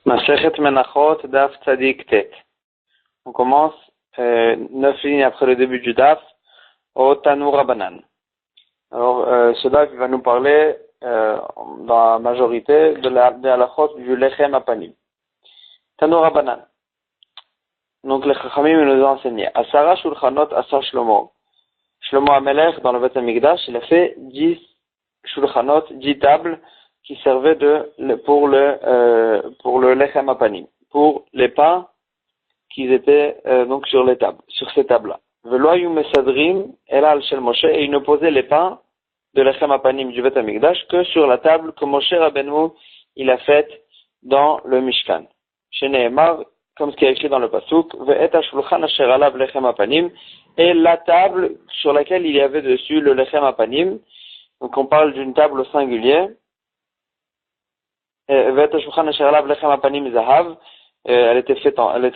Masechet Menachot, Daf Tzadik Tet. On commence 9 lignes après le début du Daf, au Tanu Rabbanan. Alors, ce Daf va nous parler, dans la majorité, de la halachot du Lechem Apanim. Tanu Rabbanan. Donc, les Chachamim nous ont enseigné. Asara Shulchanot Asa Shlomo. Shlomo Amelech, dans le Beth Amikdash, il a fait 10 Shulchanot, 10 tables, qui servaient pour le Lechem Apanim, pour les pains qui étaient donc sur les tables, sur ces tables-là. Velo hayu mesadrim elal shel Moshe, et il ne posait les pains de Lechem Apanim du Beth Amikdash que sur la table que Moshe Rabbeinu il a faite dans le Mishkan. Chez Nehemar, comme ce qui est écrit dans le pasuk, ve'et hashulchan asher alav Lechem Apanim, et la table sur laquelle il y avait dessus le Lechem Apanim. Donc on parle d'une table au singulier. Elle était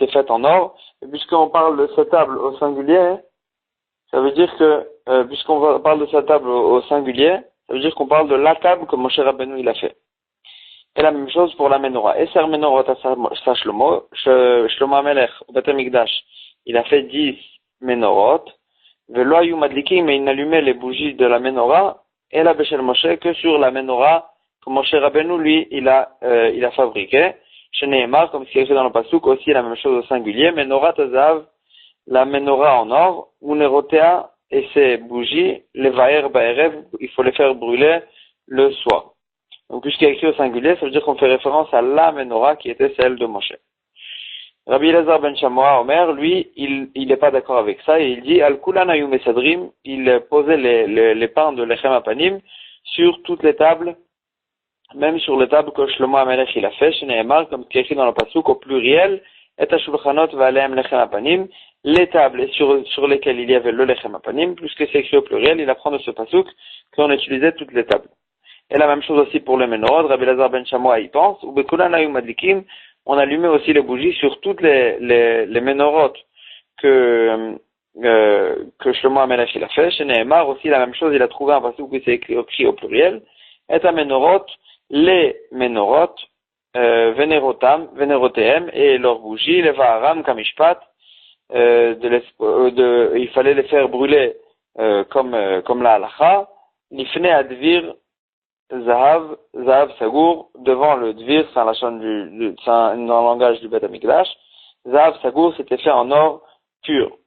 faite en or. Et puisqu'on parle de cette table au singulier, ça veut dire que, puisqu'on parle de cette table au singulier, ça veut dire qu'on parle de la table que Moshe Rabbeinu il a fait. Et la même chose pour la menorah. Et Ser menorot asa Shlomo, Shlomo Amelech, au Beth Amikdash, il a fait 10 menorot. Velo hayu madlikim, mais il n'allumait les bougies de la menorah, et la Beshel Moshe, que sur la menorah, que Moshe Rabbeinu, lui, il a fabriqué. Chez Nehemar, comme c'est écrit dans le pasuk, aussi la même chose au singulier. Menorah tazav, la menorah en or, unerotea, et ses bougies, les vaer ba'erev, il faut les faire brûler le soir. Donc, puisqu'il est écrit au singulier, ça veut dire qu'on fait référence à la menorah qui était celle de Moshe. Rabbi Elazar ben Shamoa Omer, lui, il n'est pas d'accord avec ça, et il dit, Al-Kulan hayu mesadrim, il posait les pains de Lechem Apanim sur toutes les tables, même sur les tables que Shlomo Amelech il a fait, chez Nehemar, comme c'est écrit dans le pasuk, au pluriel, et hashulchanot va'alehem Lechem Apanim, les tables sur lesquelles il y avait le Lechem Apanim, puisque c'est écrit au pluriel, il apprend de ce pasuk qu'on utilisait toutes les tables. Et la même chose aussi pour le menorot, Rabbi Elazar ben Shamoa y pense, ou bekulan hayu madlikim, on allumait aussi les bougies sur toutes les menorot que Shlomo Amelech il a fait. Chez Nehemar aussi la même chose, il a trouvé un pasuk où c'est écrit au pluriel, et à menorot, les menorot, venerotem, et leurs bougies, les vaharam, kamishpat, il fallait les faire brûler comme la halacha, lifne advir zahav sagour, devant le dvir, c'est dans le langage du Beth Amikdash, zahav sagour, c'était fait en or pur.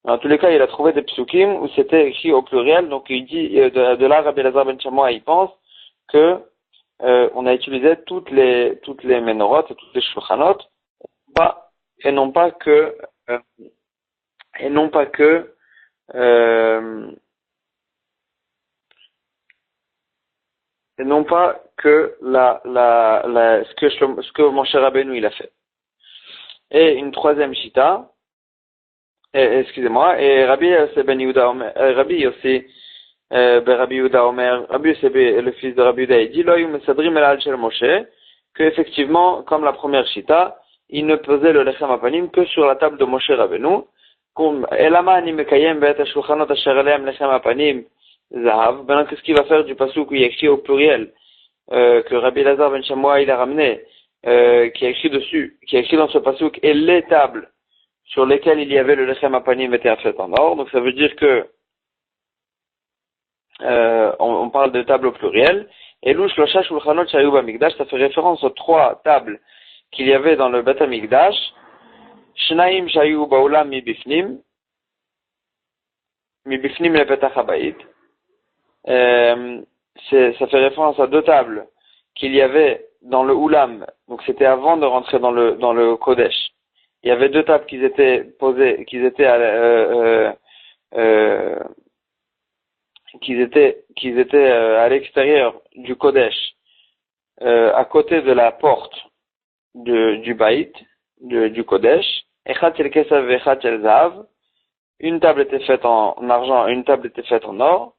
Dans tous les cas, il a trouvé des psukim où c'était écrit au pluriel, donc il dit, de là, Rabbi Elazar ben Shamoa, il pense que on a utilisé toutes les menorot et toutes les shulchanot, et non pas que ce que Moshe Rabbeinu il a fait. Et une troisième shita, et Rabbi Yossi Omer, Rabbi Yossi le fils de Rabbi Yehuda, il dit Lo hayu mesadrim elal shel Moshe, que effectivement, comme la première shita, il ne posait le Lechem Apanim que sur la table de Moshe Rabbeinu. Elama ani mekayem be'et hashulchanot asher alehem Lechem Apanim zahav. Maintenant, qu'est-ce qu'il va faire du pasuk où il y a écrit au pluriel que Rabbi Elazar ben Shamoa il a ramené, qui est écrit dessus, qui est écrit dans ce pasuk, et les tables sur lesquelles il y avait le Lechem Apanim étaient faites en or. Donc ça veut dire que on parle de tables au pluriel. Et l'ouch locha shulchanot shayu b'amikdash, ça fait référence aux 3 tables qu'il y avait dans le Beth Amikdash. Shnaim shayu ba'olam mibifnim lepetach habayit. Ça fait référence à 2 tables qu'il y avait dans le Oulam, donc c'était avant de rentrer dans le Kodesh. Il y avait 2 tables qui étaient posées, qui étaient à l'extérieur du Kodesh, à côté de la porte du Baït, du Kodesh. Echat el kesav et echat el zahav. Une table était faite en argent, une table était faite en or.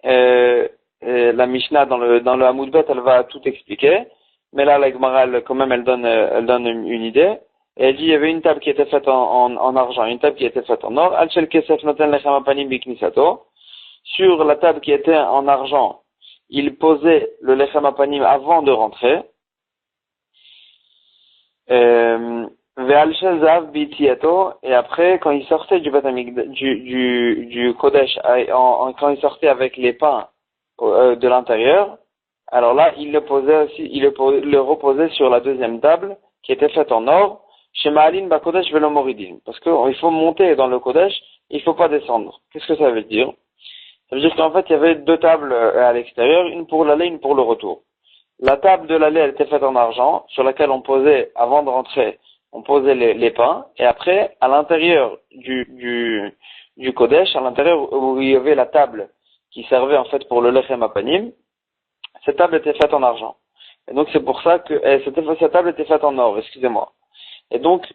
La Mishnah dans le Hamoud Bet, elle va tout expliquer, mais là la Gemara quand même elle donne une idée. Et elle dit il y avait une table qui était faite en argent, une table qui était faite en or. Al shel kesef noten lechem apanim biknisato. Sur la table qui était en argent, il posait le lechem apanim avant de rentrer. Ve'al shel zahav b'itziato, et après, quand il sortait du du Kodesh, quand il sortait avec les pains de l'intérieur, alors là, il le posait aussi, le reposait sur la deuxième table, qui était faite en or, chez Ma'alin Bakodesh Velo Moridin. Parce qu'il faut monter dans le Kodesh, il faut pas descendre. Qu'est-ce que ça veut dire? Ça veut dire qu'en fait, il y avait deux tables à l'extérieur, une pour l'aller, une pour le retour. La table de l'aller, elle était faite en argent, sur laquelle on posait, avant de rentrer, on posait les pains, et après, à l'intérieur du Kodesh, à l'intérieur où il y avait la table qui servait en fait pour le lechem apanim, cette table était faite en argent. Et donc c'est pour ça que, cette table était faite en or, excusez-moi. Et donc,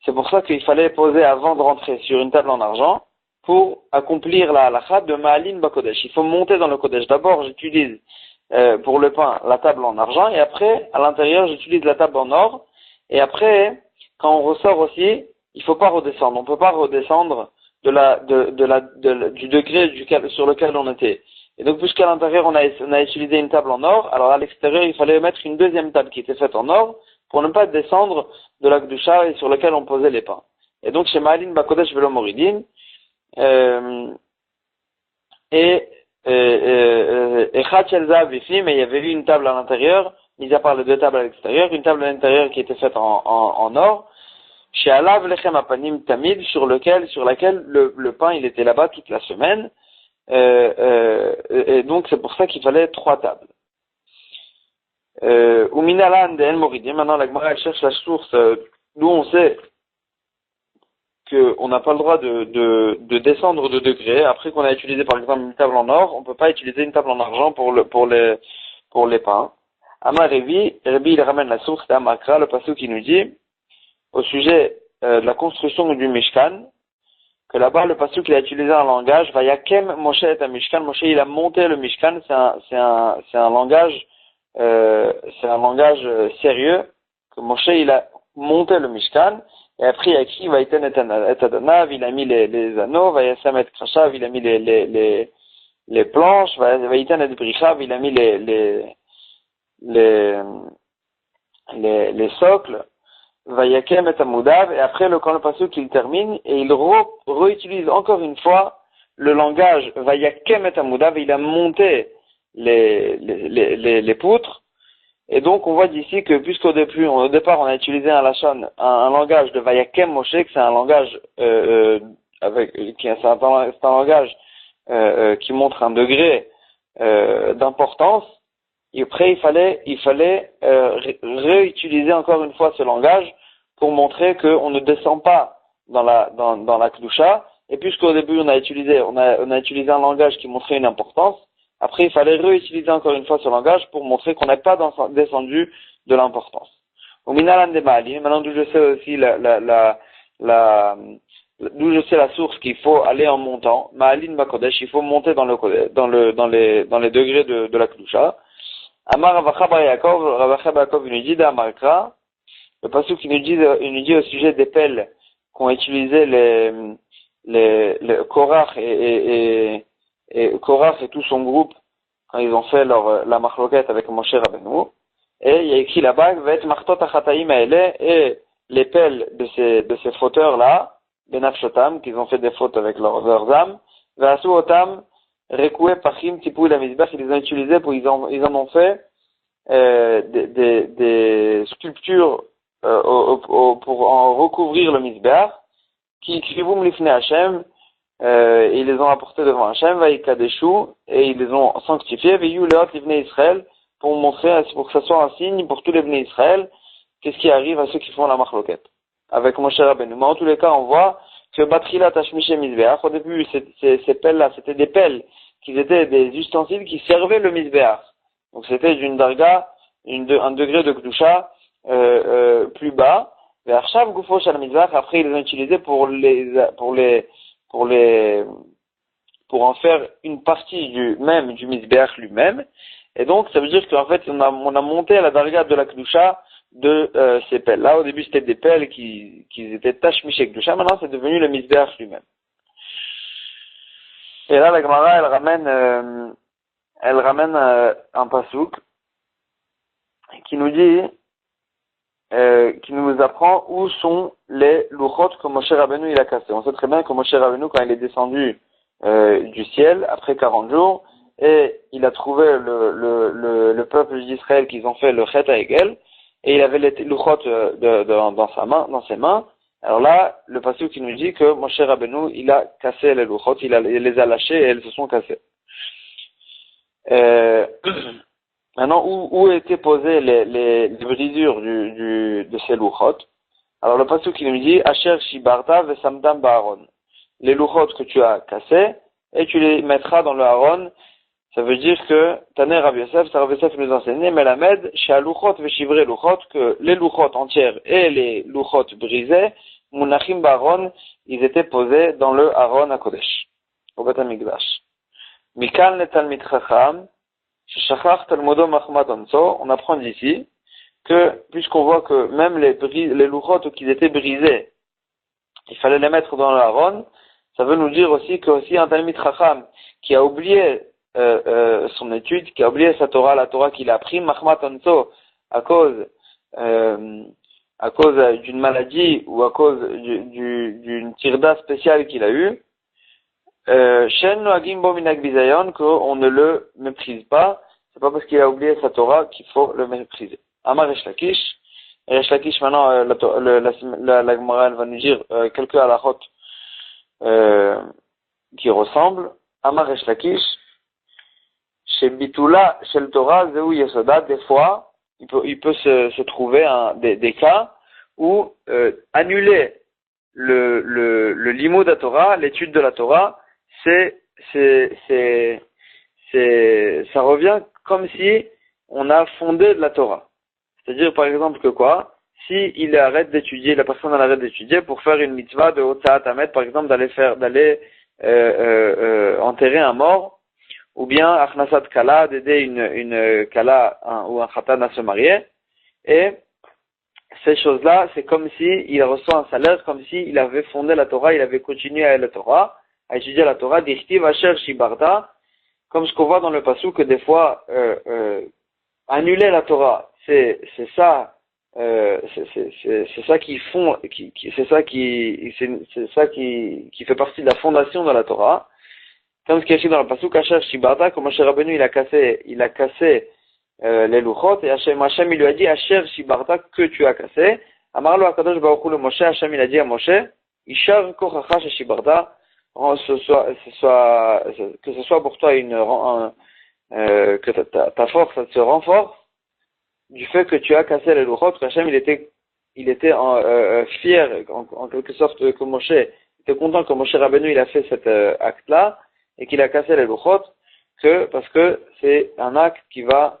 c'est pour ça qu'il fallait poser avant de rentrer sur une table en argent, pour accomplir la halakha de Ma'alin Bakodesh. Il faut monter dans le Kodesh. D'abord, j'utilise pour le pain la table en argent, et après, à l'intérieur, j'utilise la table en or, et après, quand on ressort aussi, il faut pas redescendre. On peut pas redescendre du degré sur lequel on était. Et donc, puisqu'à l'intérieur, on a utilisé une table en or, alors à l'extérieur, il fallait mettre une deuxième table qui était faite en or, pour ne pas descendre de la Gdusha et sur lequel on posait les pains. Et donc, chez Ma'alin Bakodesh Velo Moridin, et Chad Shel Zahav Bifnim, mais il y avait eu une table à l'intérieur, mis à part les deux tables à l'extérieur, une table à l'intérieur qui était faite en or, chez Alav Lechem Apanim Tamid, sur laquelle le pain il était là-bas toute la semaine, et donc c'est pour ça qu'il fallait trois tables. Uminalan de El Moridim, maintenant la Gemara elle cherche la source d'où on sait qu'on n'a pas le droit de descendre de degré. Après qu'on a utilisé par exemple une table en or, on peut pas utiliser une table en argent pour les pains. Amar Revi il ramène la source d'Amakra, le passage qui nous dit, au sujet de la construction du Mishkan, que là-bas le passage il a utilisé un langage, Vayakem Moshe et un Mishkan, Moshe il a monté le Mishkan, c'est un langage sérieux, que Moshe il a monté le Mishkan, et après, il a écrit, Vaïten et Adanav, il a mis les anneaux, Vaïsam et Krashav, il a mis les planches, Vaïten et Brichav, il a mis les socles, Vaïakem et Amoudav, et après, quand le passage il termine, et il réutilise encore une fois le langage Vaïakem et Amoudav, il a monté les poutres. Et donc, on voit d'ici que, puisqu'au départ, on a utilisé un langage de Vayakem Moshe, que c'est un langage, c'est un langage, qui montre un degré, d'importance. Et après, il fallait réutiliser encore une fois ce langage pour montrer qu'on ne descend pas dans la Kedusha. Et puisqu'au début, on a utilisé un langage qui montrait une importance, après, il fallait réutiliser encore une fois ce langage pour montrer qu'on n'est pas descendu de l'importance. Au Minalan de Ma'alin, maintenant d'où je sais aussi d'où je sais la source qu'il faut aller en montant, Ma'alin Bakodesh, il faut monter dans les degrés de la Kedusha. Amar Ravachab Yaakov, il nous dit d'Amarkra, le passage qui il nous dit au sujet des pelles qu'ont utilisé les Korach et Korach et tout son groupe, quand ils ont fait la machloket avec Moshe Rabbeinu, et il y a écrit là-bas, Vet martot achataim aele, et les pelles de ces fauteurs-là, benafshotam, qu'ils ont fait des fautes avec leurs âmes, ve'asu otam, rekoué pachim tipou la mizbech, ils les ont utilisés ils en ont fait, des sculptures, pour en recouvrir le mizbech, qui krivum lifne Hashem, ils les ont apportés devant Hachem, Vaïkadeshu, et ils les ont sanctifiés, Veyu Leot Livnei Israël, pour que ça soit un signe pour tous les Bnei Israël, qu'est-ce qui arrive à ceux qui font la marloquette, avec Moshe Rabbeinu. Mais en tous les cas, on voit que Batrila Tashmiche Mizbeach, au début, ces pelles-là, c'était des pelles, qui étaient des ustensiles qui servaient le Mizbeach. Donc c'était d'une darga, un degré de Kedusha, plus bas, Ve'arshav Gufo Shal Mizbeach, après ils les ont utilisés pour en faire une partie du Mizbeach lui-même. Et donc, ça veut dire qu'en fait, on a monté à la darga de la Kedusha de ces pelles. Là, au début, c'était des pelles qui étaient tashmiché Kedusha. Maintenant, c'est devenu le Mizbeach lui-même. Et là, la Gemara, elle ramène un pasouk qui nous dit qui nous apprend où sont les louchot que Moshe Rabbeinu il a cassé. On sait très bien que Moshe Rabbeinu, quand il est descendu du ciel après 40 jours, et il a trouvé le peuple d'Israël qu'ils ont fait le Chet Haegel, et il avait les louchot dans ses mains. Alors là, le passage qui nous dit que Moshe Rabbeinu il a cassé les louchot, il les a lâchés et elles se sont cassées. Maintenant, où étaient posées les brisures de ces louchot? Alors le passage qui nous dit Asher Shibarta Vesamdam Ba'aron. Les louchot que tu as cassés, et tu les mettras dans le Aaron. Ça veut dire que Taner Rav Yosef nous enseignait Melamed Shea Louchot Veshivre Louchot, que les louchot entières et les louchot brisées, Munachim Ba'aron, ils étaient posés dans le Aaron à Kodesh, au Beth HaMikdash. Mikal Netalmid Chacham Shachach Talmudo Mahmat Onso. On apprend d'ici que, puisqu'on voit que même les louchot qui étaient brisés, il fallait les mettre dans le Aaron, ça veut nous dire aussi que aussi un Talmid Chacham qui a oublié son étude, qui a oublié sa Torah, la Torah qu'il a appris, Mahmat Onso, à cause d'une maladie ou à cause d'une tirda spéciale qu'il a eue, Shen Noagim Bo Minag Bizayon, qu'on ne le méprise pas. C'est pas parce qu'il a oublié sa Torah qu'il faut le mépriser. Amar Resh Lakish. Resh Lakish, maintenant, la Gemara, elle va nous dire quelques halachot qui ressemblent. Amar Resh Lakish. Chez Bitula, chez le Torah, Zeu Yesoda, des fois, il peut se trouver des cas où annuler le limud de la Torah, l'étude de la Torah, ça revient comme si on a fondé de la Torah. C'est-à-dire, par exemple, que quoi? Si il arrête d'étudier, la personne elle arrête d'étudier pour faire une mitzvah de Hotzat Hamet, par exemple, d'aller enterrer un mort, ou bien Achnasat Kala, d'aider une Kala ou un Khatan à se marier, et ces choses-là, c'est comme si il reçoit un salaire, comme si il avait fondé la Torah, il avait continué à la Torah, à étudier la Torah, d'Ichtiv Asher Shibarta, comme ce qu'on voit dans le passou que des fois annuler la Torah, c'est ça qui fait partie de la fondation de la Torah. Comme ce qui est écrit dans le passou, Asher Shibarta, comme Moshe Rabbeinu il a cassé les louchot, et Hashem il lui a dit Asher Shibarta, que tu as cassé. Amarlo Akadosh Baruch Hu le Moshe, Hashem il a dit à Moshe Ishav Kochacha Shibarta, que ce soit pour toi que ta force elle se renforce du fait que tu as cassé les louchot, que Hashem il était fier en quelque sorte que Moshe était content que Moshe Rabbeinu il a fait cet acte-là et qu'il a cassé les louchot, parce que c'est un acte qui va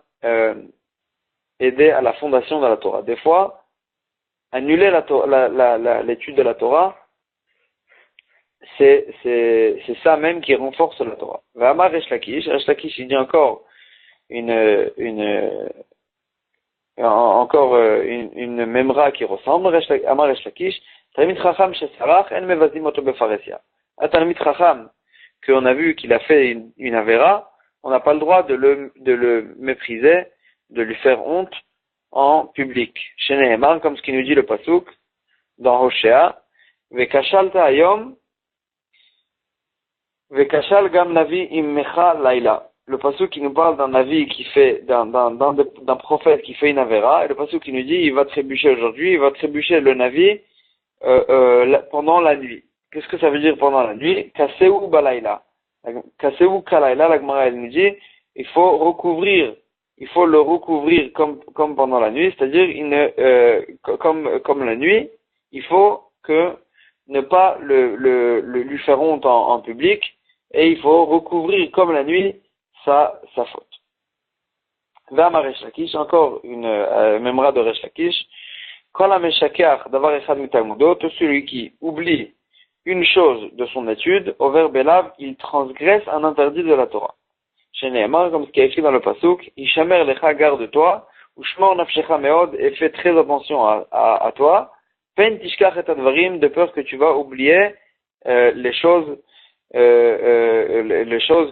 aider à la fondation de la Torah. Des fois, annuler l'étude de la Torah, c'est ça même qui renforce la Torah. V'amar Resh Lakish, il dit encore une memra qui ressemble. Amar Resh Lakish, Talmid Chacham shesarach en mevazim oto befaresia. Un Talmid Chacham qu'on a vu qu'il a fait une avera, on n'a pas le droit de le mépriser, de lui faire honte en public. Chez Nehemar, comme ce qui nous dit le pasuk dans Hoshea, Vekashalta ayom Vekashal gam navi immecha laila. Le pasuk qui nous parle d'un navi qui fait, d'un prophète qui fait une avera, et le pasuk qui nous dit, il va trébucher aujourd'hui, il va trébucher le navi, pendant la nuit. Qu'est-ce que ça veut dire pendant la nuit? Kaseu balaila. Kaseu kalaila, la Gemara elle nous dit, il faut le recouvrir comme pendant la nuit, c'est-à-dire, comme la nuit, il faut ne pas lui faire honte en public, et il faut recouvrir comme la nuit sa faute. V'amar Resh Lakish, encore une mémoire de Resh Lakish, Kol ha-meshakeach davar echad mitalmudo, tout celui qui oublie une chose de son étude, au verbe elav, il transgresse un interdit de la Torah. Chez Nehemar, comme ce qui est écrit dans le pasuk, Ishamer lecha, garde-toi, ou shmor nafshecha meod, et fais très attention à toi, pen tishkach et advarim, de peur que tu vas oublier les choses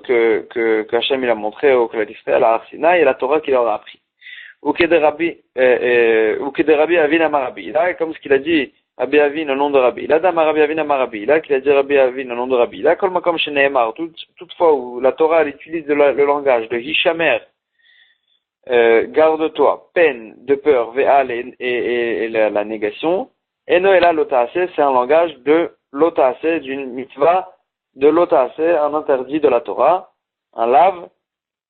que Hashem il a montré au Klal Yisraël, à Har Sinaï, et la Torah qu'il leur a appris. ou Rabbi Avin Amarabi. Là, comme ce qu'il a dit, Rabbi Avin au nom de Rabbi. Là, Rabbi Avin Amarabi. Là, qu'il a dit Rabbi Avin au nom de Rabbi. Là, comme chez Nehemar, toutefois où la Torah elle utilise le langage de Hishamer, garde-toi, peine, de peur, Ve'al et la négation. Et Noëlla Lotaase, c'est un langage de Lotaase, d'une mitzvah, de Lotaase, un interdit de la Torah, un lave.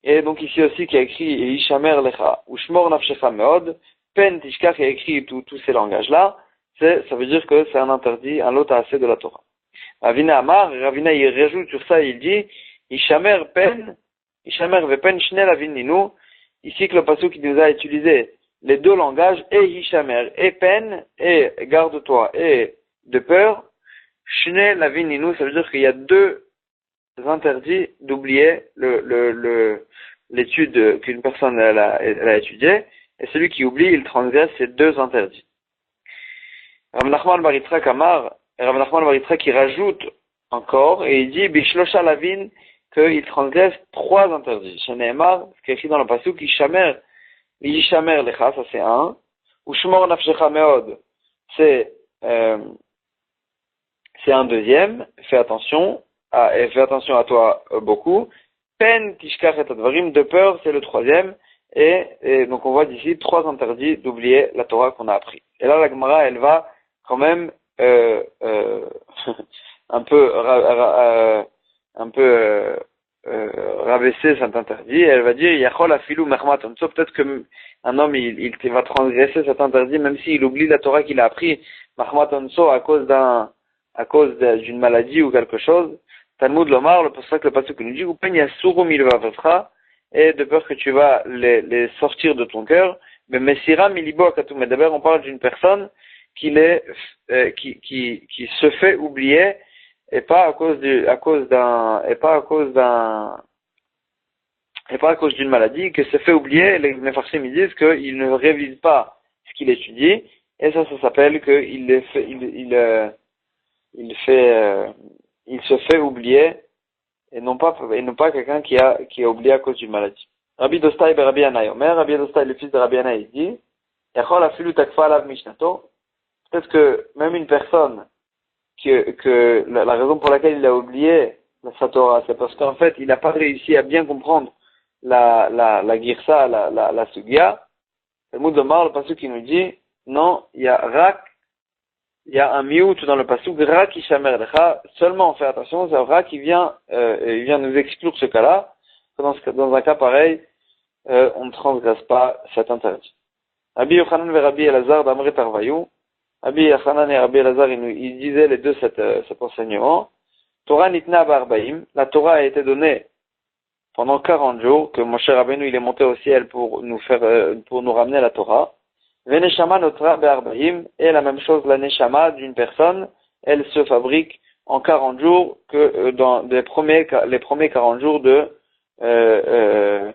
Et donc ici aussi qui a écrit Ishamer Lecha, ou Shmor Nafshecha Meod, Pen Tishkach qui a écrit tous ces langages-là, ça veut dire que c'est un interdit, un Lotaase de la Torah. Ravina Amar, Ravina il rajoute sur ça, il dit Ishamer Vepen Shnel Avininu, ici que le passage qui nous a utilisé les deux langages, et Hishamer, et peine, et garde-toi, et de peur, Shne Lavininu, ça veut dire qu'il y a deux interdits d'oublier l'étude qu'une personne elle a étudiée, et celui qui oublie, il transgresse ces deux interdits. Rav Nachman bar Yitzchak Amar, Rav Nachman bar Yitzchak qui rajoute encore, et il dit, Bishlosha Lavin, qu'il transgresse trois interdits. Chez Nehemar, ce qui est écrit dans le pasuk, Yishamer lecha, ça c'est un. Ou Shmor nafshecha meod, c'est un deuxième. Fais attention à toi beaucoup. Pen tishkach et advarim, de peur, c'est le troisième. Et donc on voit d'ici trois interdits d'oublier la Torah qu'on a appris. Et là la Gemara, elle va quand même un peu rabaisser cet interdit, elle va dire Yachol afilu mermat onso, peut-être que un homme il va transgresser cet interdit même s'il oublie la Torah qu'il a appris mermat onso à cause d'une maladie ou quelque chose. Talmud Lomar, le pasuk que nous dit Upen yasuru milvavavcha, et de peur que tu vas les sortir de ton cœur, mais mesira milibo akatum. D'abord on parle d'une personne qui se fait oublier, et pas à cause d'une maladie, que se fait oublier. Les Mefarshim ils disent qu'il ne révise pas ce qu'il étudie, et ça s'appelle qu'il se fait oublier, et non pas quelqu'un qui a oublié à cause d'une maladie. Rabbi Dostai et Rabbi Anai Omer, Rabbi Dostai le fils de Rabbi Anai dit, Yachol afilu takfa alav mishnato, peut-être que même une personne que la raison pour laquelle il a oublié sa Torah, c'est parce qu'en fait, il n'a pas réussi à bien comprendre la girsa, la sugya. Le mot de Mar, le pasuk qui nous dit, non, il y a un miout dans le pasuk, rak ishamer lecha, seulement on fait attention, c'est rak qui vient nous exclure ce cas-là, dans un cas pareil, on ne transgresse pas cet interdit. Rabbi Yochanan ve Rabbi Elazar d'Amre Tarvayou, Rabbi Yochanan et Rabbi Elazar, ils disaient les deux cet enseignement. Torah nitna ba'arbaim, la Torah a été donnée pendant 40 jours, que Moshe Rabbeinu il est monté au ciel pour nous ramener la Torah. Veneshama notra ba'arbaim, et la même chose, la neshama d'une personne, elle se fabrique en 40 jours, que dans les premiers 40 jours de la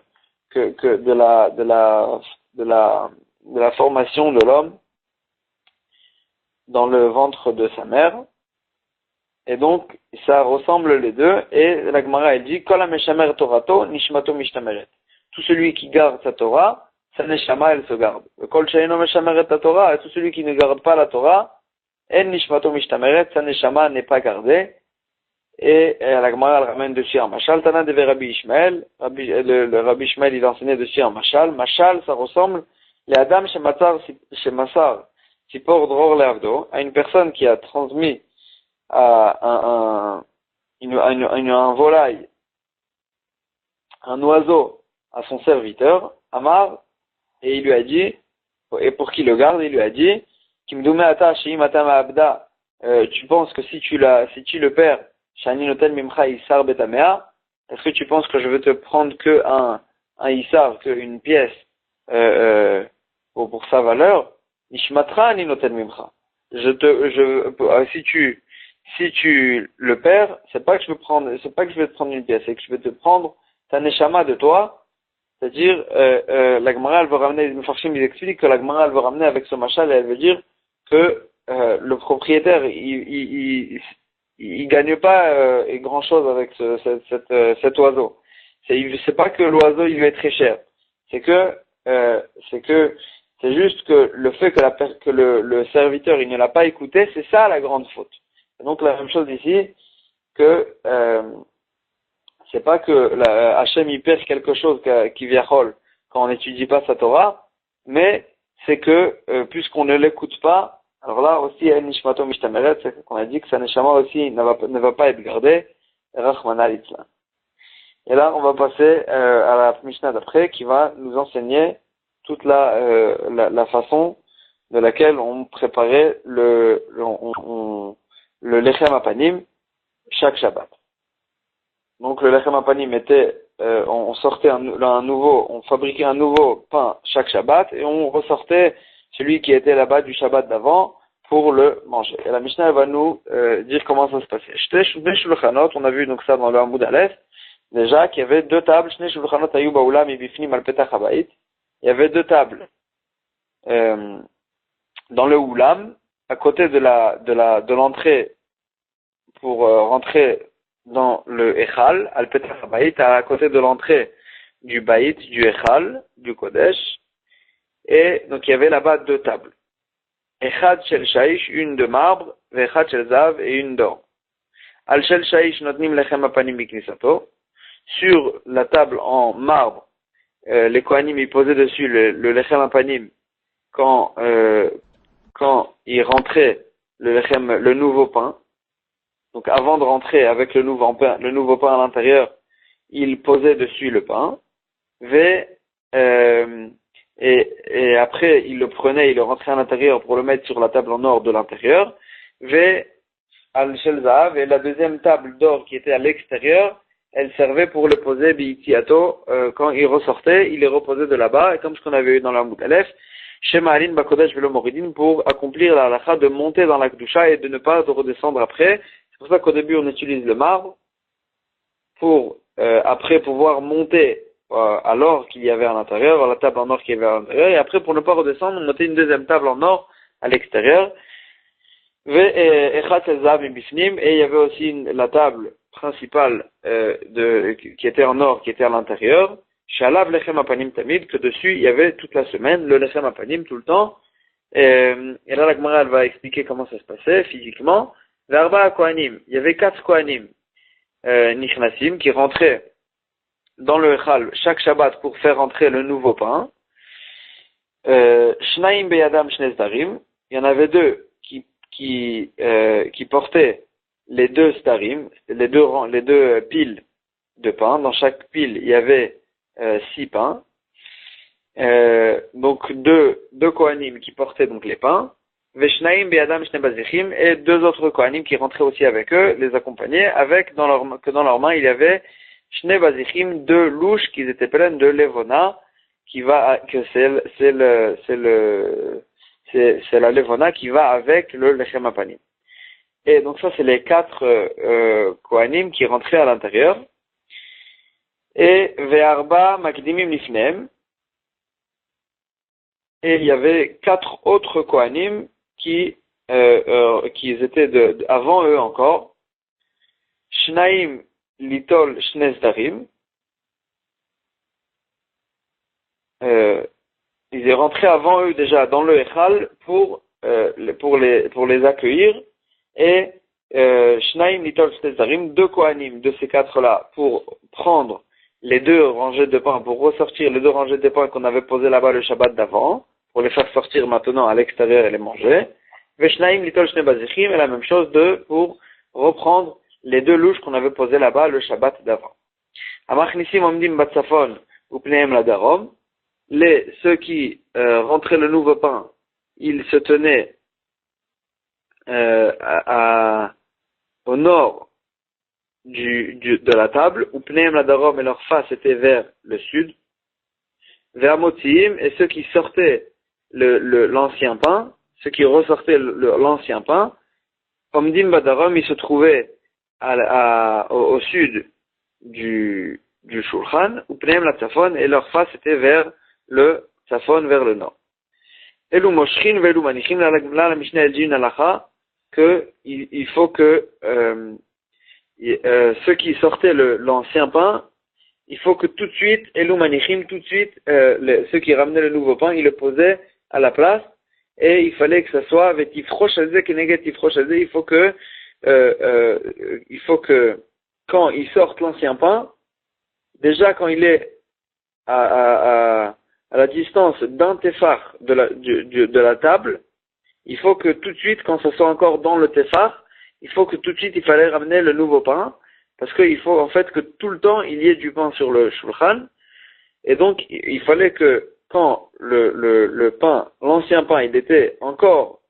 formation de l'homme dans le ventre de sa mère. Et donc, ça ressemble les deux, et la Gemara, elle dit, Kol ha-meshamer torato, nishmato mishtameret. Tout celui qui garde sa Torah, sa neshama, elle se garde. Kol she'eno meshameret ta Torah, et tout celui qui ne garde pas la Torah, en nishmato mishtameret, sa neshama n'est pas gardée. Et la Gemara, elle ramène dessus un mashal, tana de Rabbi Ishmael, le Rabbi Ishmael, il enseignait dessus un mashal. Mashal, ça ressemble, les Adam shemassar, sipor dror leavdo, à une personne qui a transmis un volaille, un oiseau à son serviteur, Amar, et il lui a dit, et pour qu'il le garde, il lui a dit, Kimdume ata sheim ata ma'abda, tu penses que si tu le perds, Shani notel mimcha isar betamea, est-ce que tu penses que je veux te prendre que un isar, que une pièce, pour sa valeur? Nishmatra ni notel mimcha. Si tu le perds, c'est pas que je vais te prendre une pièce, c'est que je vais te prendre ta neshama de toi. C'est-à dire, la Gemara, elle veut ramener, les Mefarshim, ils expliquent que la Gemara, elle veut ramener avec ce machal, et elle veut dire que, le propriétaire, il gagne pas, grand chose avec cet oiseau. C'est pas que l'oiseau, il lui est très cher. C'est que, c'est que c'est juste que le fait que le serviteur il ne l'a pas écouté, c'est ça la grande faute. Et donc la même chose ici, que c'est pas que Hachem il pêche quelque chose qui viachol quand on n'étudie pas sa Torah, mais c'est que puisqu'on ne l'écoute pas, alors là aussi Nishmato Mishtameret, c'est qu'on a dit que sa Neshama aussi ne va pas être gardé, Rachmana litzlan. Et là on va passer à la Mishnah d'après qui va nous enseigner toute la façon de laquelle on préparait le Lechem Apanim chaque Shabbat. Donc le Lechem Apanim était, on sortait on fabriquait un nouveau pain chaque Shabbat et on ressortait celui qui était là-bas du Shabbat d'avant pour le manger. Et la Mishnah va nous dire comment ça se passait. Shnei Shulchanot, on a vu donc ça dans le Hamoud Aleph, déjà qu'il y avait deux tables. Shnei Shulchanot hayu ba'olam mibifnim al petach habayit. Il y avait deux tables dans le Oulam, à côté de l'entrée pour rentrer dans le Echal, al petach habayit, à côté de l'entrée du Bayit, du Echal, du Kodesh. Et donc il y avait là-bas deux tables. Echad shel shaish, une de marbre, vechad shel zav et une d'or. Al shel shaish notnim lechem apanim biknisato. Sur la table en marbre, les Kohanim y posaient dessus le lechem apanim quand ils rentraient le nouveau pain. Donc avant de rentrer avec le nouveau pain à l'intérieur, ils posaient dessus le pain. Et après, il le prenait, il le rentrait à l'intérieur pour le mettre sur la table en or de l'intérieur. Al shel zav, et la deuxième table d'or qui était à l'extérieur, elle servait pour le poser bi'itiato, quand il ressortait, il les reposait de là-bas, et comme ce qu'on avait eu dans la Hamoud Aleph, Shema'alin Bakodesh Velo Moridin, pour accomplir la halakha de monter dans la Kedusha et de ne pas redescendre après. C'est pour ça qu'au début on utilise le marbre, pour après pouvoir monter à l'or qu'il y avait à l'intérieur, à la table en or qu'il y avait à l'intérieur, et après pour ne pas redescendre, on mettait une deuxième table en or à l'extérieur. Et il y avait aussi la table principale qui était en or, qui était à l'intérieur. Shalav lechem apanim tamid, que dessus il y avait toute la semaine le lechem apanim tout le temps. Et là la Gemara va expliquer comment ça se passait physiquement. Verba kohanim, il y avait 4 kohanim nichnasim qui rentraient dans le Echal chaque Shabbat pour faire rentrer le nouveau pain. Shnaim beyadam shnes darim, il y en avait 2 qui portaient les 2 starim, les deux piles de pain. Dans chaque pile, il y avait 6 pains. Donc deux kohanim qui portaient donc les pains. Veshnaim be'adam shne bazichim, et 2 autres kohanim qui rentraient aussi avec eux, les accompagnaient, avec dans leurs mains il y avait shne bazichim, 2 louches qui étaient pleines de levona, c'est la levona qui va avec le lechem apanim. Et donc ça c'est les 4 kohanim qui rentraient à l'intérieur. Et ve'arba makdimim lifnem, et il y avait 4 autres kohanim qui étaient avant eux encore. Shnaim litol shnes darim, ils est rentré avant eux déjà dans le Echal pour les accueillir, et Shnaim litol shnes darim, 2 kohanim de ces 4-là pour prendre les 2 rangées de pain, pour ressortir les 2 rangées de pain qu'on avait posées là-bas le Shabbat d'avant, pour les faire sortir maintenant à l'extérieur et les manger. Veshnaim litol shne bazichim, et la même chose pour reprendre les 2 louches qu'on avait posées là-bas le Shabbat d'avant. Amachnisim omdim batsafon ou pneim la darom, ceux qui rentraient le nouveau pain, ils se tenaient au nord de la table, ou pneim la darom, et leur face était vers le sud. Vers Motim, et ceux qui sortaient l'ancien pain, ceux qui ressortaient l'ancien pain, Omdim Badarom, ils se trouvaient au sud du Shulchan, ou Pneim la Tzafon, et leur face était vers le Tzafon, vers le nord. Elou Moshrin, Velou Manichim, là la Mishnah elle dit une halakha, il faut que ceux qui sortaient l'ancien pain, il faut que tout de suite, Elou Manichim, tout de suite, ceux qui ramenaient le nouveau pain, ils le posaient à la place, et il fallait que ça soit avec Tifrochazé, Keneget Tifrochazé, il faut que, quand ils sortent l'ancien pain, déjà quand il est à la distance d'un téphar de la table, il faut que tout de suite, quand ça soit encore dans le téphar, il faut que tout de suite, il fallait ramener le nouveau pain, parce qu'il faut en fait que tout le temps, il y ait du pain sur le shulchan, et donc il fallait que quand le pain, l'ancien pain, il était encore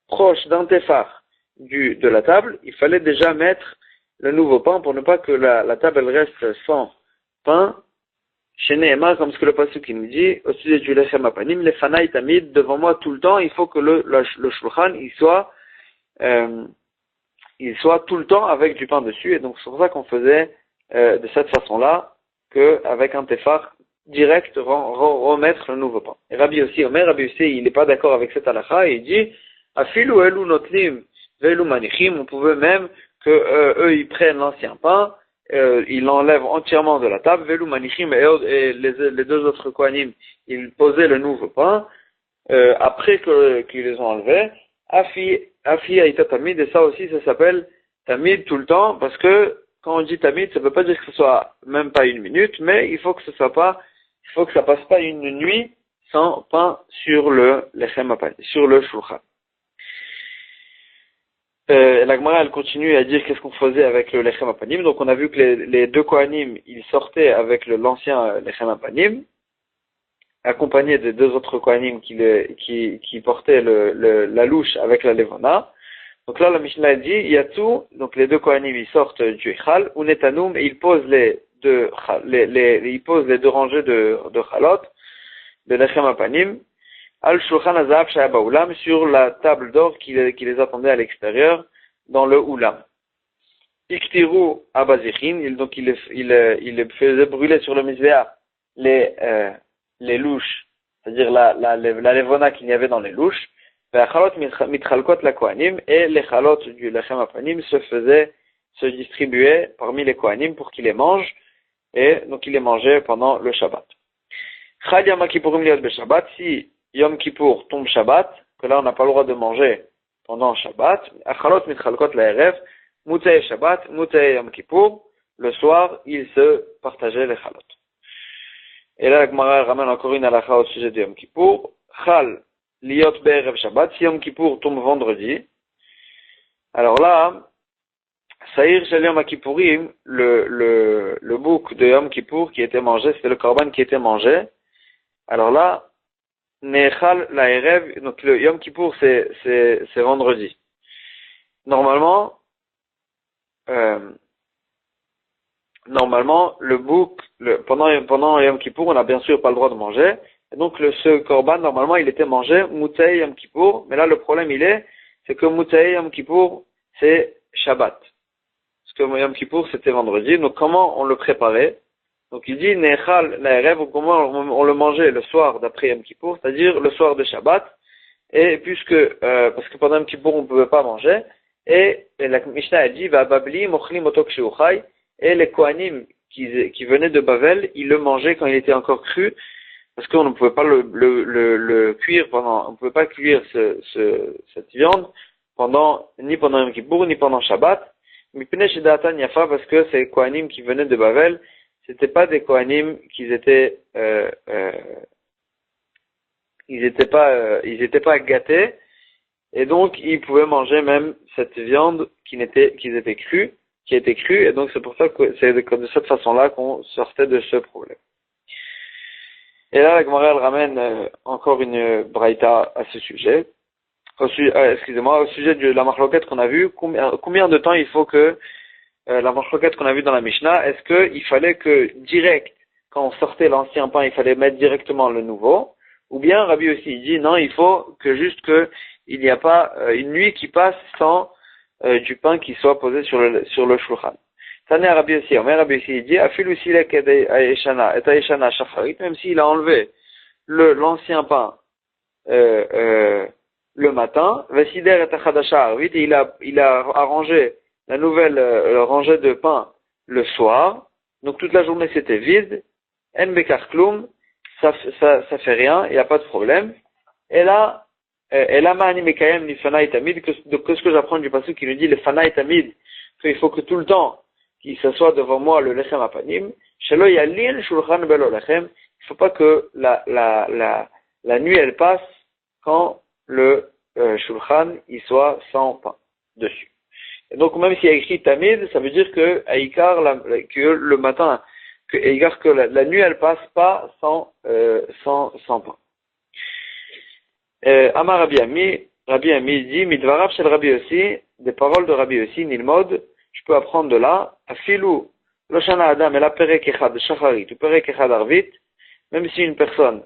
proche d'un téphar de la table, il fallait déjà mettre le nouveau pain pour ne pas que la table elle reste sans pain. Chez Nehemar, comme ce que le pasuk nous dit, au sujet du lechem apanim, les fanaï tamid, devant moi tout le temps, il faut que le shulchan, il soit tout le temps avec du pain dessus, et donc c'est pour ça qu'on faisait de cette façon-là, qu'avec un téphar direct, remettre le nouveau pain. Et Rabbi aussi, il n'est pas d'accord avec cette halakha, et il dit, afilu elu notlim, velu manichim, on pouvait même que eux ils prennent l'ancien pain, ils l'enlèvent entièrement de la table, velu manichim et les deux autres kohanim, ils posaient le nouveau pain, après qu'ils les ont enlevés, afi aïta tamid, et ça aussi ça s'appelle tamid tout le temps, parce que quand on dit tamid, ça ne veut pas dire que ce soit même pas une minute, mais il faut que ça passe pas une nuit sans pain sur le lechem apanim, sur le shulchan. La Gemara, elle continue à dire qu'est-ce qu'on faisait avec le lechem apanim. Donc on a vu que les deux kohanim, ils sortaient avec l'ancien lechem apanim, accompagnés des deux autres kohanim qui portaient la louche avec la levana. Donc là, la Mishnah dit, Yatsu, donc les deux kohanim, ils sortent du Echal, Unetanoum, et ils posent les deux rangées de chalot, de lechem apanim, al shulchan hazahav shaya ba'ulam, sur la table d'or qui les attendait à l'extérieur, dans le oulam. Iktiru abazichin, donc il les faisait brûler sur le mizbeah les louches, c'est-à-dire la levona qu'il y avait dans les louches, et les chalot du lechem apanim se distribuaient parmi les kohanim pour qu'ils les mangent, et donc ils les mangeaient pendant le Shabbat. Chad Yom Kippourim liot beShabbat, si Yom Kippour tombe Shabbat, que là on n'a pas le droit de manger pendant Shabbat, achalot mitchalkot la'erev, mutei Shabbat, mutei Yom Kippour, le soir ils se partageaient les chalot. Et là la Gemara ramène encore une halakha au sujet de Yom Kippour, chal liot be'erev Shabbat, si Yom Kippour tombe vendredi, alors là, Saïr Shel Yom Kippourim, le bouc de Yom Kippour qui était mangé, c'était le korban qui était mangé. Alors là, Nechal la Erev, donc le Yom Kippour c'est vendredi. Normalement, le bouc, pendant Yom Kippour, on n'a bien sûr pas le droit de manger. Et donc ce korban, normalement, il était mangé Moutei Yom Kippour. Mais là, le problème c'est que Moutei Yom Kippour, c'est Shabbat. Parce que Yom Kippour, c'était vendredi. Donc comment on le préparait? Donc il dit Nechal la Erev, comment on le mangeait le soir d'après Yom Kippour, c'est-à-dire le soir de Shabbat. Et parce que pendant Yom Kippour, on ne pouvait pas manger. Et la Mishnah a dit va babli mochli motok sheuchai, et les kohanim qui venaient de Bavel, ils le mangeaient quand il était encore cru, parce qu'on ne pouvait pas le cuire on ne pouvait pas cuire cette viande ni pendant Yom Kippour, ni pendant Shabbat. Mipnei shedatan yafa, parce que ces kohanim qui venaient de Bavel, c'était pas des kohanim ils étaient pas gâtés, et donc ils pouvaient manger même cette viande qui était crue, et donc c'est pour ça que c'est de cette façon-là qu'on sortait de ce problème. Et là, la Gemara elle ramène encore une braïta à ce sujet. Au sujet de la marloquette qu'on a vu, combien de temps il faut que la marloquette qu'on a vu dans la Mishnah, est-ce qu'il fallait que direct, quand on sortait l'ancien pain, il fallait mettre directement le nouveau, ou bien Rabbi aussi il dit non, il faut que il n'y a pas une nuit qui passe sans du pain qui soit posé sur le shulchan. Tane Rabbi aussi, Rabbi aussi il dit afilu silek et aeshana shacharit, même s'il a enlevé l'ancien pain le matin, vesider et achadasha arvit, il a arrangé la nouvelle rangée de pain le soir, Donc toute la journée c'était vide. En bekar klum, ça fait rien, il n'y a pas de problème. Et là, ma'ani mekayem ni fana et tamid, que ce que j'apprends du passage qui nous dit le fana et tamid, qu'il faut que tout le temps, qu'il s'assoit devant moi le lechem apanim, shelo yalin shulchan belo lechem, il ne faut pas que la nuit elle passe quand le shulchan il soit sans pain dessus. Et donc même s'il y a écrit tamid, ça veut dire que que le matin, que la nuit elle passe pas sans pain. Amar Rabbi Ami dit, midvarav shel Rabbi aussi, des paroles de Rabbi aussi, nilmod, je peux apprendre de là, afilou, loshana adam el perek echad shacharit, ou perek echad arvit, même si une personne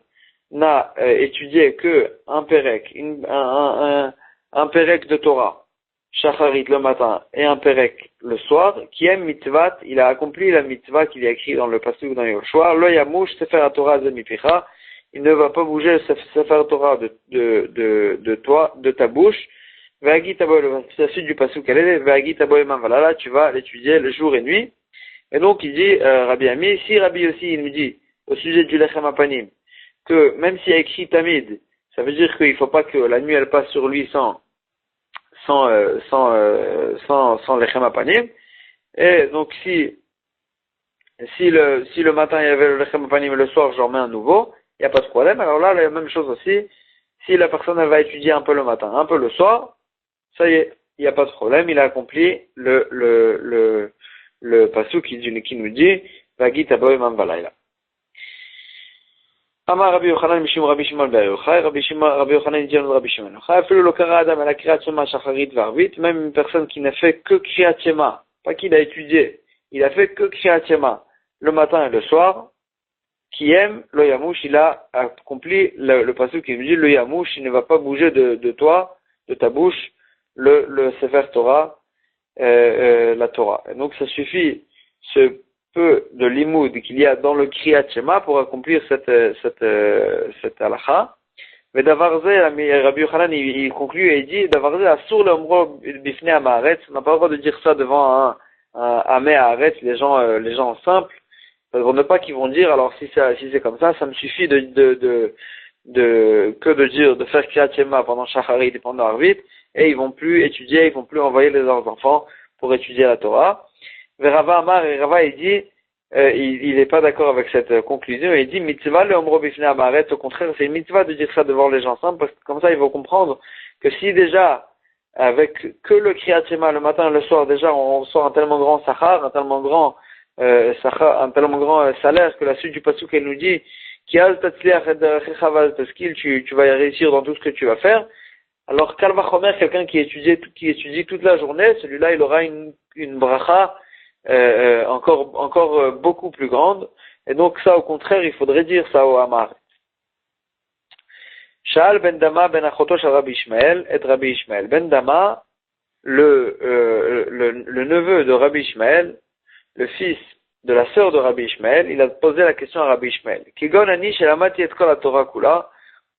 n'a étudié que un perek, un perek de Torah, shacharit le matin, et un perek le soir, qui aime mitvat, il a accompli la mitva qu'il y a écrit dans le pasuk dans Yoshua, lo yamush sefer ha Torah zemipicha, il ne va pas bouger le Sefer Torah de toi, de ta bouche. Ve'agi taboy, c'est la suite du pasuk, elle est Ve'agi taboy manvalala, tu vas l'étudier le jour et nuit. Et donc il dit, Rabbi Ami, si Rabbi aussi il me dit, au sujet du lechem apanim, que même s'il y a écrit tamid, ça veut dire qu'il ne faut pas que la nuit elle passe sur lui sans lechem apanim. Et donc si le matin il y avait le lechem apanim et le soir j'en mets un nouveau, il n'y a pas de problème. Alors là, la même chose aussi. Si la personne elle va étudier un peu le matin, un peu le soir, ça y est, il n'y a pas de problème. Il a accompli le pasuk qui nous dit, Vagit aboy man valayla. Amar Rabbi Yochanan mishum Rabbi Shimon bar Yochai, Rabbi Yochanan dit à Rabbi Shimon bar Yochai, afilu lo kara adam ala kriyat shema shacharit varvit, même une personne qui n'a fait que kriyat shema, pas qu'il a étudié, il a fait que kriyat shema le matin et le soir, qui aime le yamouche, il a accompli le passage qui nous dit le yamouche, il ne va pas bouger de toi, de ta bouche, le Sefer Torah, la Torah. Et donc ça suffit, ce peu de limoud qu'il y a dans le Kriyat Shema pour accomplir cette halakha. Mais Davarze, Rabbi Yochanan, il conclut et il dit, Davarze, asur le omro bifnei ha'maaretz, on n'a pas le droit de dire ça devant un amé haaretz, les gens simples. Pour ne pas qu'ils vont dire, alors si c'est comme ça, ça me suffit de faire Kriyat Shema pendant Shacharit et pendant Arvit, et ils vont plus étudier, ils vont plus envoyer leurs enfants pour étudier la Torah. Rava Amar, et Rava il dit, il n'est pas d'accord avec cette conclusion, il dit mitzvah le omro bifnei ha'maaretz, au contraire c'est une mitzvah de dire ça devant les gens simples, parce que comme ça ils vont comprendre que si déjà avec que le Kriyat Shema le matin et le soir déjà on reçoit un tellement grand sachar, un tellement grand salaire que la suite du pasuk elle nous dit tu vas y réussir dans tout ce que tu vas faire. Alors Kalva Chomer, quelqu'un qui étudie toute la journée, celui-là il aura une bracha encore beaucoup plus grande. Et donc ça au contraire il faudrait dire ça au Hamar. Sha'al ben Dama ben achoto shel Rabbi Ishmael et Rabbi Ishmael. Ben Dama, le neveu de Rabbi Ishmael, le fils de la sœur de Rabbi Ishmael, il a posé la question à Rabbi Ishmael. Kigon ani shelamati et kol Torah kula,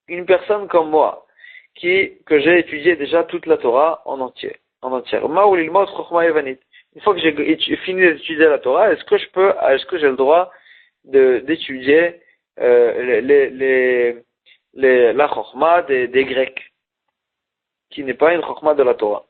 une personne comme moi, que j'ai étudié déjà toute la Torah en entière. Ma ulilmot chokhma yevanit. Une fois que j'ai fini d'étudier la Torah, est-ce que j'ai le droit d'étudier la chokhma des Grecs, qui n'est pas une chokhma de la Torah?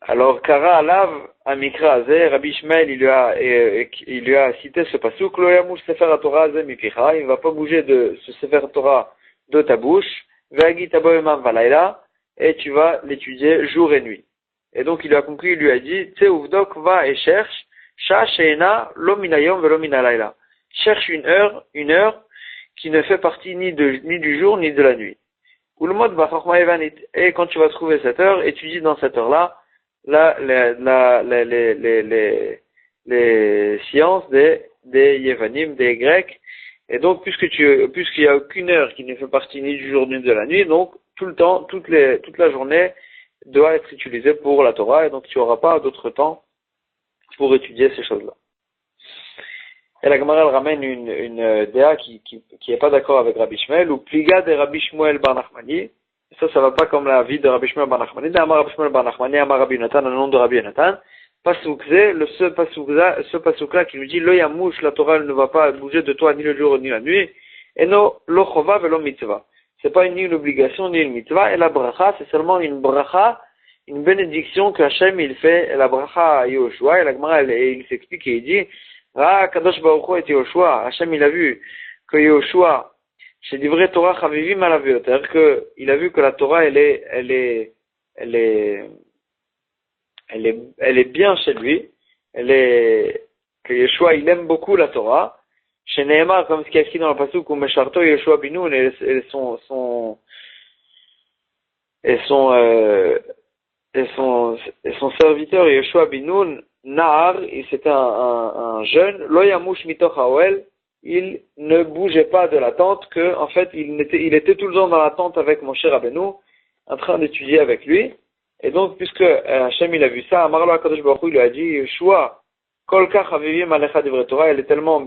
Alors, Kara Alav, Amikra Azeh, Rabbi Ishmael, il lui a cité ce pasuk, Lo yamush Sefer Torah Azeh mipicha, il ne va pas bouger de ce Sefer Torah de ta bouche, Ve'agi tabo emam valayla, et tu vas l'étudier jour et nuit. Et donc, il lui a conclu, il lui a dit, Tse uvdok, va et cherche, Sha she'ena lo minayom velo minalayla. Cherche une heure qui ne fait partie ni du jour ni de la nuit. Ou le mode bachachma evanit. Et quand tu vas trouver cette heure, étudie dans cette heure-là, les sciences des Yevanim, des Grecs. Et donc, puisqu'il n'y a aucune heure qui ne fait partie ni du jour ni de la nuit, donc, tout le temps, toute la journée doit être utilisée pour la Torah, et donc tu n'auras pas d'autre temps pour étudier ces choses-là. Et la Gemara ramène une déa qui est pas d'accord avec Rabbi Shmuel, ou pliga de Rabbi Shmuel bar Nachmani. Ça va pas comme la vie de Rabbi Shmuel bar Nachmani. Amar Rabbi Shmuel bar Nachmani, Amar Rabbi Yonatan, le nom de Rabbi Yonatan. Pasuk-zé, ce pasuk-là qui nous dit, lo yamouche, la Torah elle ne va pas bouger de toi ni le jour ni la nuit, et no, lo chova velo mitzvah. C'est pas ni une obligation ni une mitzvah, et la bracha, c'est seulement une bracha, une bénédiction que Hachem il fait, et la bracha à Yehoshua, et la Gemara il s'explique et il dit, ah, Kadosh Baruch Hu et Yehoshua, Hachem il a vu que Yehoshua, chez Divrei Torah Chavivim Alav, c'est-à-dire que il a vu que la Torah elle est bien chez lui, que Yeshua il aime beaucoup la Torah, chez Nehemar, comme ce qui est écrit dans le pasuk où Mesharto Yeshua Binoun et son serviteur Yeshua Binoun, Nahar, c'était un jeune, Lo Yamush Mitoch Haoel, il ne bougeait pas de la tente, que en fait il était tout le temps dans la tente avec Moshe Rabbeinu, en train d'étudier avec lui. Et donc, puisque Hachem il a vu ça, Amarlo HaKadosh Baruch Hu, il lui a dit, Yeshua, Kol Kach Havivim Alecha Divrei Torah, elle est tellement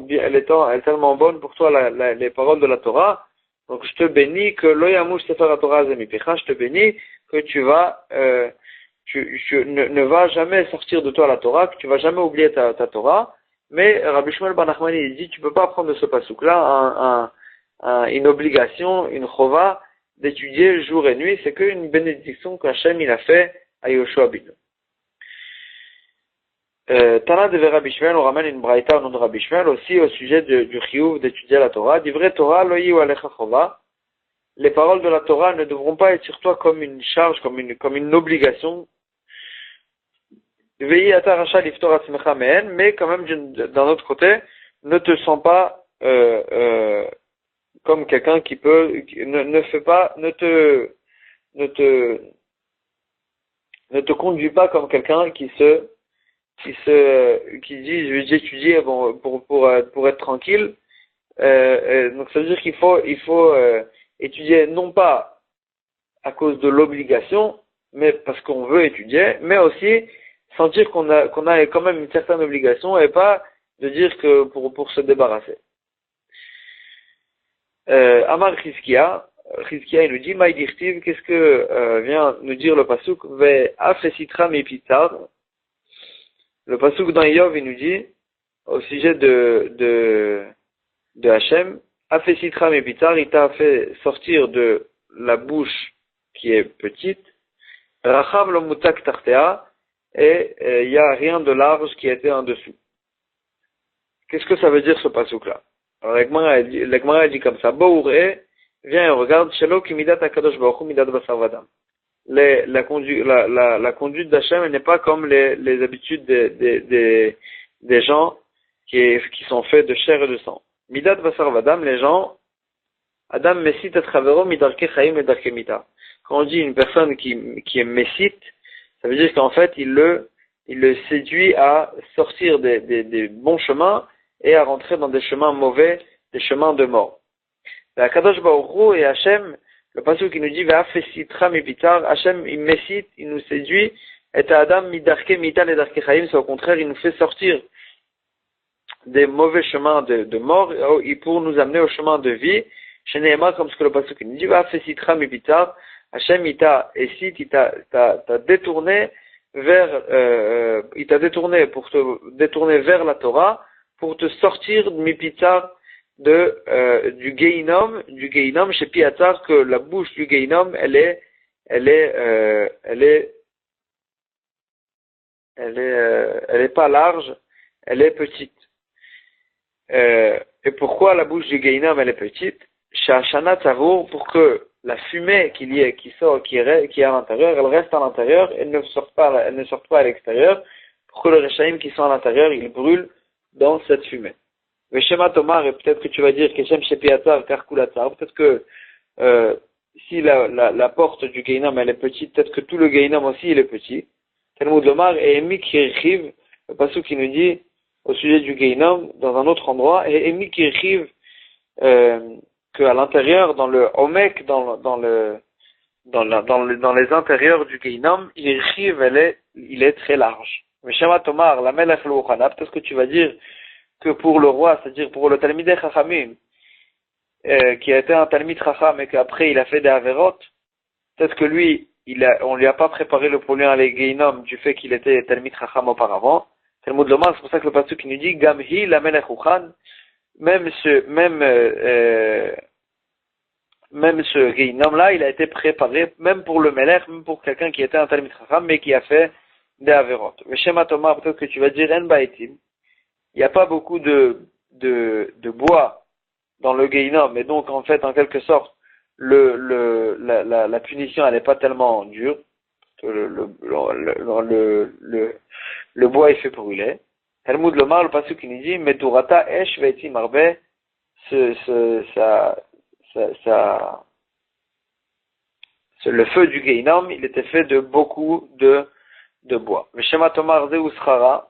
bonne pour toi, les paroles de la Torah. Donc, je te bénis que Lo Yamush Sefer Torah Zemipicha, je te bénis que tu ne vas jamais sortir de toi la Torah, que tu vas jamais oublier ta Torah. Mais Rabbi Shmuel Bar Nachmani, il dit, tu peux pas prendre de ce pasuk-là une obligation, une chova, d'étudier jour et nuit, c'est qu'une bénédiction qu'Hachem il a fait à Yehoshua Binu. Tana de Rabbi Shmuel, on ramène une braïta au nom de Rabbi Shmuel, aussi au sujet du chiyuv d'étudier la Torah. Divrei Torah, lo yihu alecha chova. Les paroles de la Torah ne devront pas être sur toi comme une charge, comme une obligation. Mais quand même, d'un autre côté, ne te sens pas comme quelqu'un qui ne te conduis pas comme quelqu'un qui dit je vais étudier pour être tranquille. Donc ça veut dire qu'il faut étudier non pas à cause de l'obligation, mais parce qu'on veut étudier, mais aussi sentir qu'on a quand même une certaine obligation et pas de dire que pour se débarrasser. Amar Chizkia il nous dit, Maïdirtiv, qu'est-ce que vient nous dire le pasuk, Ve afesitra mipitar. Le pasuk dans Yov, il nous dit, au sujet de Hachem, afesitra mipitar, il t'a fait sortir de la bouche qui est petite, Rachav lo mutak tartea, et il n'y a rien de large qui était en dessous. Qu'est-ce que ça veut dire ce pasuk-là? Alors, la Gemara dit comme ça, Bouré, viens et regarde, Shelo ki midat HaKadosh Baruch Hu midat basar vadam. La conduite d'Hachem, elle n'est pas comme les habitudes des gens qui sont faits de chair et de sang. Midat basar vadam, les gens, Adam mesit et chavero midarke chaim et darke mita. Quand on dit une personne qui est messite, ça veut dire qu'en fait, il le séduit à sortir des bons chemins et à rentrer dans des chemins mauvais, des chemins de mort. La Kadosh Baruch Hu et Hachem, le passage qui nous dit Ve'afesitra mipitar, Hachem il messite, il nous séduit, et Adam midarke mital et darke chaim, c'est au contraire, il nous fait sortir des mauvais chemins de mort et pour nous amener au chemin de vie. Chez Nehemar, comme ce que le passage qui nous dit Ve'afesitra mipitar, Hachem il t'a détourné pour te détourner vers la Torah, pour te sortir de mipitar du Geinom chez Piatar, que la bouche du Geinom elle est pas large, elle est petite. Et pourquoi la bouche du Geinom elle est petite? Shachana Tavour, pour que la fumée qui est à l'intérieur, elle reste à l'intérieur, elle ne sorte pas à l'extérieur, pour que le Rechaim qui sont à l'intérieur, ils brûlent dans cette fumée. Veshema Tomar, et peut-être que tu vas dire Keshem Shepiatar, Karkulatar, peut-être que si la porte du Geinom elle est petite, peut-être que tout le Geinom aussi il est petit. Talmud Lomar, et Emi Kirchiv, le passage qui nous dit au sujet du Geinom, dans un autre endroit, et Emi Kirchiv, qu'à l'intérieur, dans le Omek, dans les intérieurs du Geinom, il est très large. Veshema Tomar, la Melech Louchana, peut-être que tu vas dire que pour le roi, c'est-à-dire pour le Talmidei Chachamim, qui a été un Talmid Chacham et qu'après il a fait des Averot, peut-être que lui, on lui a pas préparé le polluant à l'Egeinom du fait qu'il était Talmid Chacham auparavant. Talmud Lomar, c'est pour ça que le pasuk qui nous dit, Gamhi la melech uchan, même ce Geinom-là, il a été préparé, même pour le Melech, même pour quelqu'un qui était un Talmid Chacham, mais qui a fait des Averot. Le schéma Thomas, peut-être que tu vas dire, En Baetim, il n'y a pas beaucoup de bois dans le Geinom, et donc, en fait, en quelque sorte, la punition, elle n'est pas tellement dure. Le bois est fait brûler. Talmud Lomar, le pasuk qui nous dit, Medurata esh ve'etim arbe, le feu du Geinom, il était fait de beaucoup de bois. Le schéma Tomar Zeus Chara,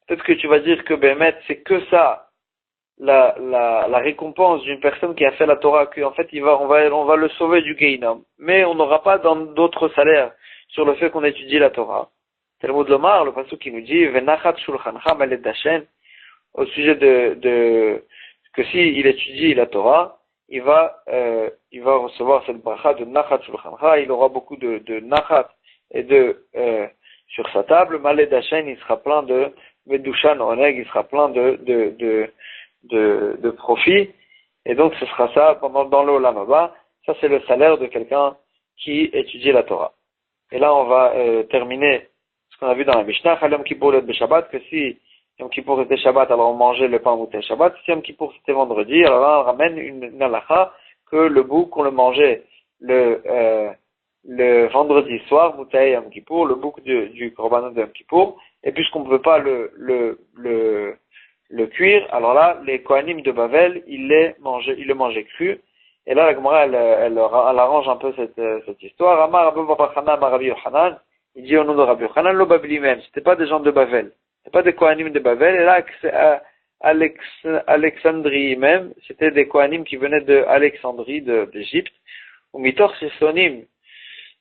peut-être que tu vas dire que Bémet, c'est que ça, la récompense d'une personne qui a fait la Torah, qu'en fait, on va le sauver du Geinom. Mais on n'aura pas d'autres salaires sur le fait qu'on étudie la Torah. Talmud Lomar, le pasuk qui nous dit, Venachat shulchancha maled dashen, au sujet que si il étudie la Torah, il va recevoir cette bracha de nachat shulchancha, il aura beaucoup de nachat et sur sa table, maled dashen, il sera plein de medushan oneg, il sera plein de profit, et donc ce sera ça dans le Olam Haba. Ça c'est le salaire de quelqu'un qui étudie la Torah. Et là on va terminer ce qu'on a vu dans la Mishnah, Yom Kippour le Shabbat, que si Yom Kippour était Shabbat, alors on mangeait le pain mouté Shabbat. Si Yom Kippour c'était vendredi, alors là on ramène une halakha que le bouc on le mangeait le vendredi soir, mouté Yom Kippour, le bouc du korbanot de Yom Kippour, et puisqu'on ne peut pas le cuire, alors là les Kohanim de Bavel ils le mangeaient cru. Et là la Gemara elle arrange un peu cette histoire. Amar Rabbi Bachana Bar Rabbi Yochanan, il dit au nom de Rabbi Yochanan, lo Babli même, c'était pas des gens de Bavel, c'était pas des Kohanim de Bavel, et là, Alexandrie même, c'était des Kohanim qui venaient de Alexandrie, d'Égypte, ou Mitor Sisonim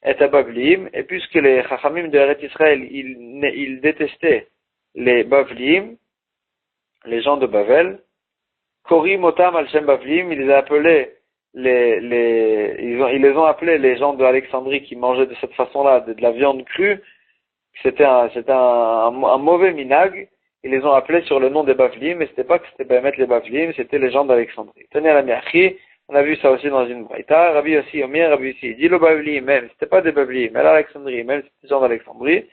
et Bablim, et puisque les Chachamim de Eretz Israël, ils détestaient les Bavlim, les gens de Bavel, Korim Otam al-Shem Bavlim, ils les appelaient ils les ont appelés les gens de Alexandrie qui mangeaient de cette façon-là de la viande crue. C'était un mauvais minag. Ils les ont appelés sur le nom des Bavlim, mais c'était pas que c'était Bémet les Bavlim, c'était les gens d'Alexandrie. Tenez à la miachi, on a vu ça aussi dans une braïta. Rabbi aussi, Rabbi aussi, dit le Bavlim même, c'était pas des Bavlim, mais l'Alexandrie même, c'était des gens d'Alexandrie.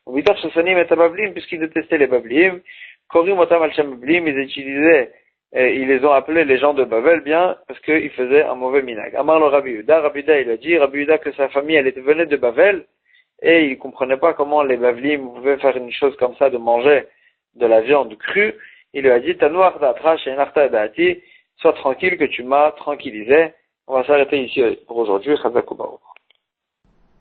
On vit Shoshanim et Bavlim, puisqu'ils détestaient les Bavlim. Korim Otam al-Shem Bavlim, ils les ont appelés les gens de Bavel, bien, parce qu'ils faisaient un mauvais minag. Amar le Rabbi Yehuda, il a dit, Rabbi Yehuda, que sa famille, elle venait de Bavel, et il comprenait pas comment les Bavlim pouvaient faire une chose comme ça, de manger de la viande crue. Il lui a dit, Tanouar d'Atrash et Narta d'Ati, sois tranquille que tu m'as tranquillisé. On va s'arrêter ici pour aujourd'hui. Chazakou Baruch.